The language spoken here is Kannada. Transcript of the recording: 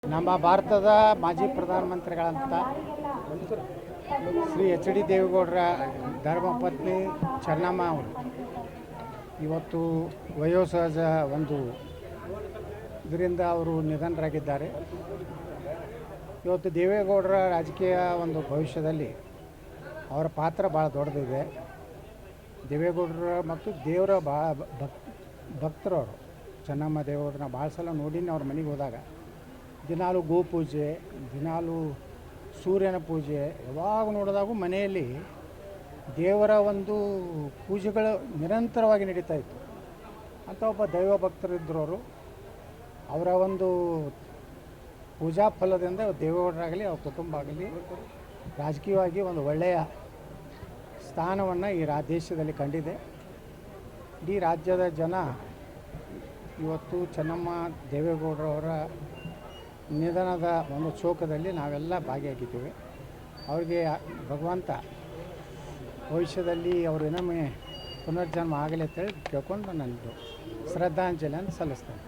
ನಮ್ಮ ಭಾರತದ ಮಾಜಿ ಪ್ರಧಾನಮಂತ್ರಿಗಳಂತ ಶ್ರೀ ಎಚ್ ಡಿ ದೇವೇಗೌಡರ ಧರ್ಮಪತ್ನಿ ಚೆನ್ನಮ್ಮ ಅವರು ಇವತ್ತು ವಯೋಸಹಜ ಒಂದು ಇದರಿಂದ ಅವರು ನಿಧನರಾಗಿದ್ದಾರೆ. ಇವತ್ತು ದೇವೇಗೌಡರ ರಾಜಕೀಯ ಒಂದು ಭವಿಷ್ಯದಲ್ಲಿ ಅವರ ಪಾತ್ರ ಭಾಳ ದೊಡ್ಡದಿದೆ. ದೇವೇಗೌಡರ ಮತ್ತು ದೇವರ ಭಾಳ ಭಕ್ತರವರು. ಚೆನ್ನಮ್ಮ ದೇವೇಗೌಡರನ್ನ ಭಾಳ ಸಲ ನೋಡಿನಿ. ಅವ್ರ ಮನೆಗೆ ಹೋದಾಗ ದಿನಾಲು ಗೋಪೂಜೆ, ದಿನಾಲು ಸೂರ್ಯನ ಪೂಜೆ, ಯಾವಾಗ ನೋಡಿದಾಗೂ ಮನೆಯಲ್ಲಿ ದೇವರ ಒಂದು ಪೂಜೆಗಳು ನಿರಂತರವಾಗಿ ನಡೀತಾ ಇತ್ತು. ಅಂತ ಒಬ್ಬ ದೈವ ಭಕ್ತರಿದ್ದರವರು. ಅವರ ಒಂದು ಪೂಜಾ ಫಲದಿಂದ ದೇವೇಗೌಡರಾಗಲಿ ಅವ್ರ ಕುಟುಂಬ ಆಗಲಿ ರಾಜಕೀಯವಾಗಿ ಒಂದು ಒಳ್ಳೆಯ ಸ್ಥಾನವನ್ನು ಈ ದೇಶದಲ್ಲಿ ಕಂಡಿದೆ. ಇಡೀ ರಾಜ್ಯದ ಜನ ಇವತ್ತು ಚೆನ್ನಮ್ಮ ದೇವೇಗೌಡರವರ ನಿಧನದ ಒಂದು ಶೋಕದಲ್ಲಿ ನಾವೆಲ್ಲ ಭಾಗಿಯಾಗಿದ್ದೇವೆ. ಅವರಿಗೆ ಭಗವಂತ ಭವಿಷ್ಯದಲ್ಲಿ ಅವರು ಇನ್ನೊಮ್ಮೆ ಪುನರ್ಜನ್ಮ ಆಗಲಿ ಅಂತೇಳಿ ಕೇಳ್ಕೊಂಡು ನನ್ನದು ಶ್ರದ್ಧಾಂಜಲಿಯನ್ನು ಸಲ್ಲಿಸ್ತೇನೆ.